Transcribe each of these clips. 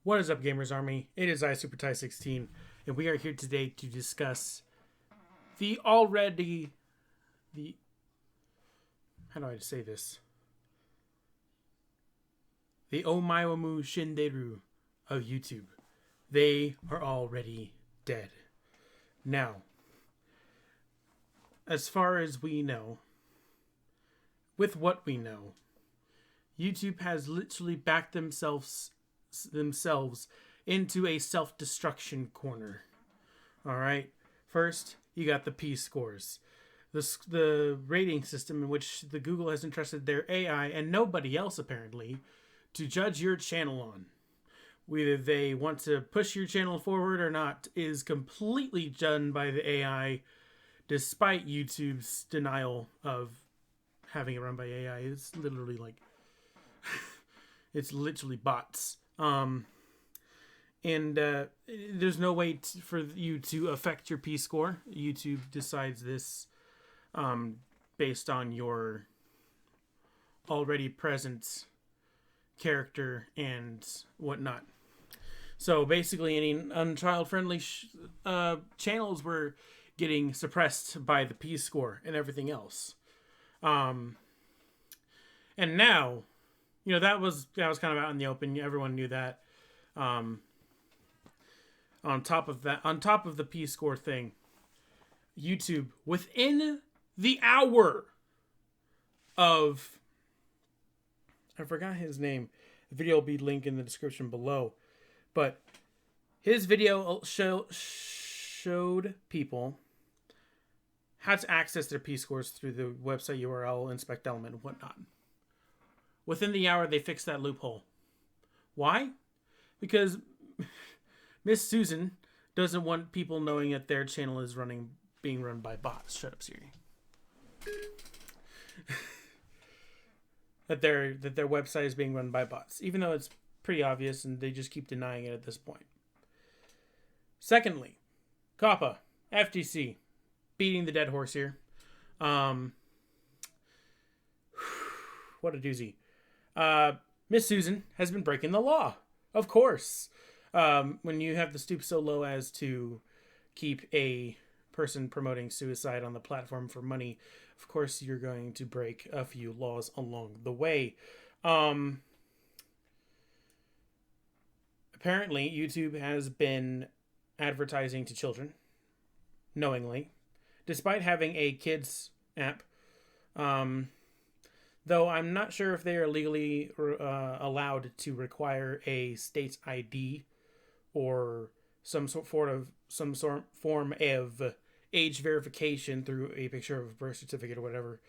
What is up, Gamers Army? It is I, SuperTie16, and we are here today to discuss the how do I say this? The Omaiwamu Shinderu of YouTube. They are already dead. Now, as far as we know, with what we know, YouTube has literally backed themselves into a self-destruction corner. Alright? First, you got the P-scores. The rating system in which the Google has entrusted their AI, and nobody else apparently, to judge your channel on. Whether they want to push your channel forward or not is completely done by the AI, despite YouTube's denial of having it run by AI. It's literally like... it's literally bots. There's no way for you to affect your P-score. YouTube decides this based on your already present character and whatnot. So basically, any unchild-friendly channels were getting suppressed by the P-score and everything else. And now, you know, that was kind of out in the open. Everyone knew that. On top of the P-score thing, YouTube, within the hour of, I forgot his name. The video will be linked in the description below. But his video showed people how to access their P-scores through the website URL, inspect element, and whatnot. Within the hour, they fixed that loophole. Why? Because Miss Susan doesn't want people knowing that their channel is being run by bots. Shut up, Siri. that their website is being run by bots, even though it's pretty obvious, and they just keep denying it at this point. Secondly, COPPA, FTC, beating the dead horse here. What a doozy. Miss Susan has been breaking the law. Of course. When you have the stoop so low as to keep a person promoting suicide on the platform for money, of course you're going to break a few laws along the way. Apparently, YouTube has been advertising to children, knowingly, despite having a kids app. Though I'm not sure if they are legally allowed to require a state ID or some form of age verification through a picture of a birth certificate or whatever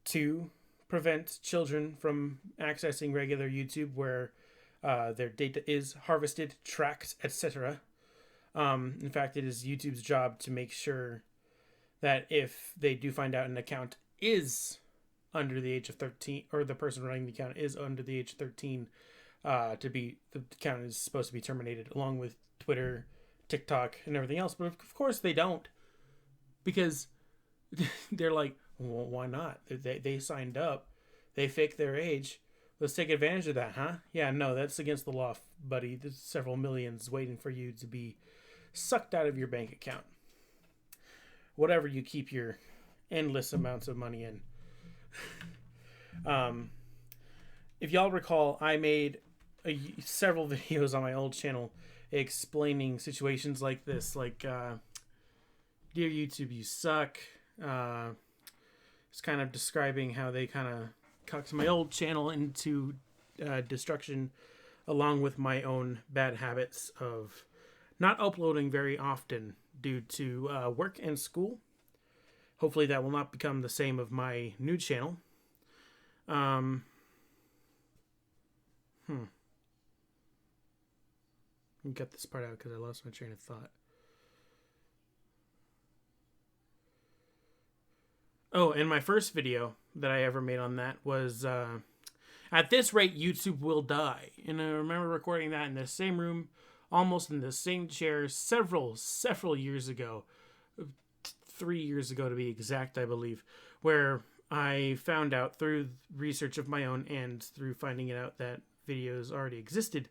to prevent children from accessing regular YouTube where their data is harvested, tracked, etc. In fact, it is YouTube's job to make sure that if they do find out an account is under the age of 13, or the person running the account is under the age of 13, the account is supposed to be terminated, along with Twitter, TikTok, and everything else. But of course they don't, because they're like, well, why not? They signed up, they faked their age. Let's take advantage of that, huh? Yeah, no, that's against the law, buddy. There's several millions waiting for you to be sucked out of your bank account. Whatever you keep your endless amounts of money in. If y'all recall, I made several videos on my old channel explaining situations like this, like dear YouTube, you suck. It's kind of describing how they kind of cocked my old channel into destruction, along with my own bad habits of not uploading very often due to work and school. Hopefully that will not become the same of my new channel. Let me cut this part out because I lost my train of thought. Oh, and my first video that I ever made on that was, at this rate, YouTube will die. And I remember recording that in the same room, almost in the same chair, several years ago. 3 years ago to be exact, I believe, where I found out through research of my own and through finding it out that videos already existed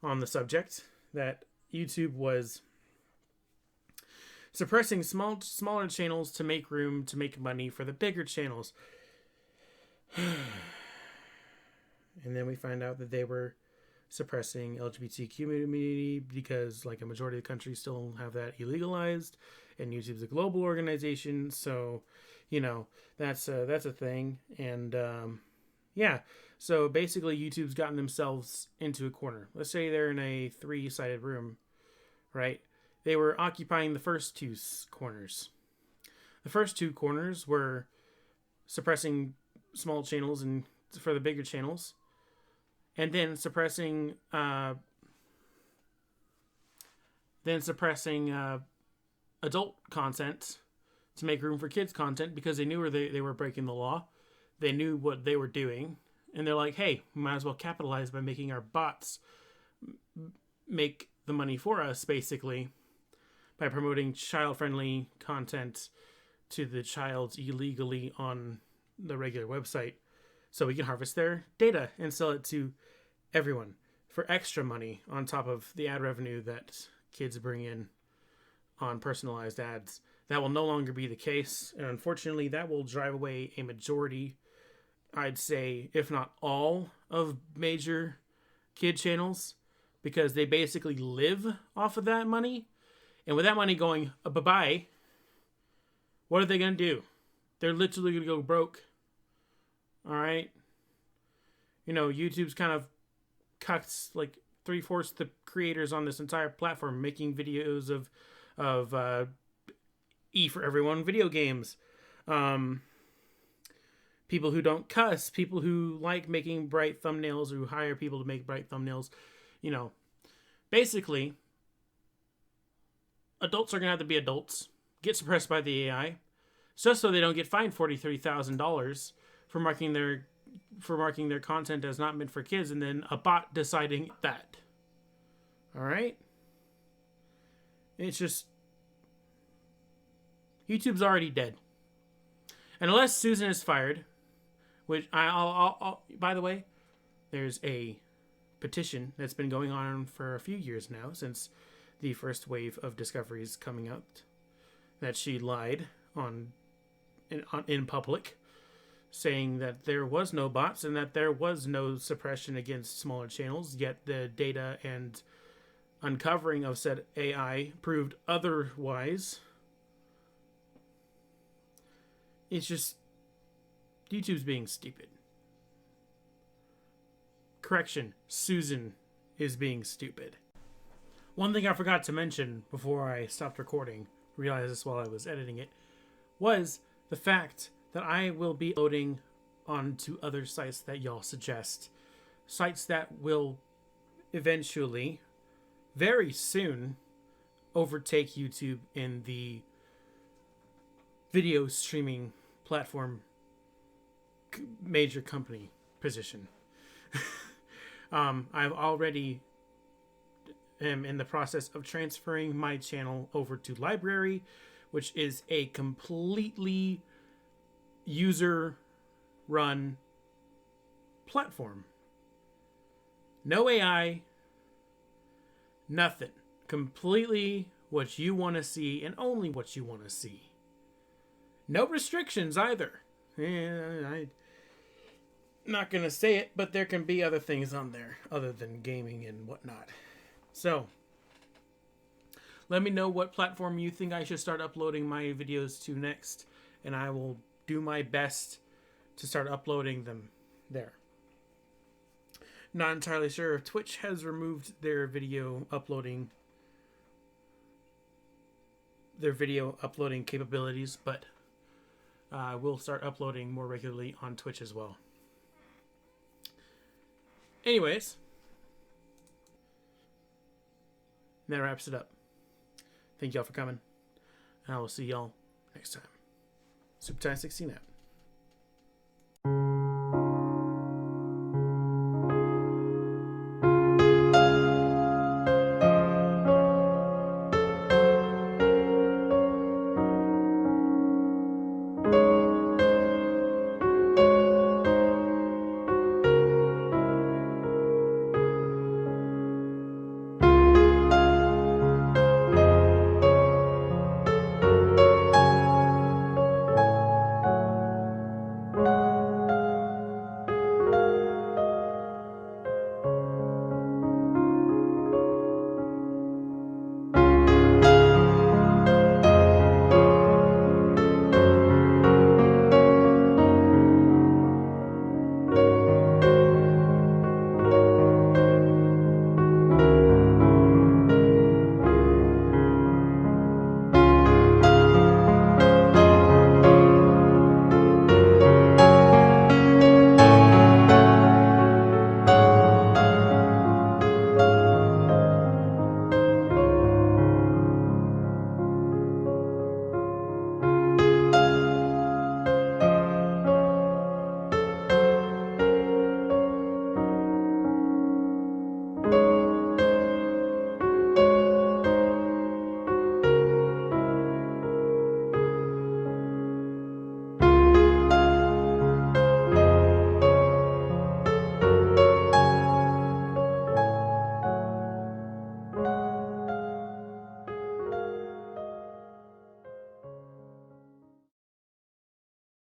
on the subject that YouTube was suppressing smaller channels to make room to make money for the bigger channels. And then we find out that they were suppressing LGBTQ community because like a majority of the country still have that illegalized, and YouTube's a global organization, so that's a thing. And yeah, so basically YouTube's gotten themselves into a corner. Let's say they're in a 3-sided room, right? They were occupying the first two corners. The first two corners were suppressing small channels and for the bigger channels, and then suppressing adult content to make room for kids content, because they knew they were breaking the law. They knew what they were doing, and they're like, hey, we might as well capitalize by making our bots make the money for us, basically, by promoting child-friendly content to the child illegally on the regular website, so we can harvest their data and sell it to everyone for extra money on top of the ad revenue that kids bring in on personalized ads. That will no longer be the case, and unfortunately that will drive away a majority, I'd say, if not all, of major kid channels, because they basically live off of that money. And with that money going bye-bye, what are they going to do? They're literally going to go broke. All right? YouTube's kind of cuts like 3/4 the creators on this entire platform, making videos of E for everyone video games. People who don't cuss, people who like making bright thumbnails, who hire people to make bright thumbnails. Basically, adults are going to have to be adults, get suppressed by the AI, just so they don't get fined $43,000 for marking their content as not meant for kids, and then a bot deciding that. All right? It's just, YouTube's already dead. And unless Susan is fired, which I'll by the way, there's a petition that's been going on for a few years now, since the first wave of discoveries coming out, that she lied in public, saying that there was no bots and that there was no suppression against smaller channels, yet the data and uncovering of said AI proved otherwise. It's just, YouTube's being stupid. Correction, Susan is being stupid. One thing I forgot to mention before I stopped recording, realized this while I was editing it, was the fact that I will be loading onto other sites that y'all suggest. Sites that will eventually, very soon, overtake YouTube in the video streaming platform major company position. I've already am in the process of transferring my channel over to Library, which is a completely user-run platform. No AI, nothing. Completely what you want to see and only what you want to see. No restrictions either. I'm not going to say it, but there can be other things on there other than gaming and whatnot. So, let me know what platform you think I should start uploading my videos to next, and I will do my best to start uploading them there. Not entirely sure if Twitch has removed their video uploading capabilities, but we'll start uploading more regularly on Twitch as well. Anyways, that wraps it up. Thank y'all for coming, and I will see y'all next time. Super Time 16 out.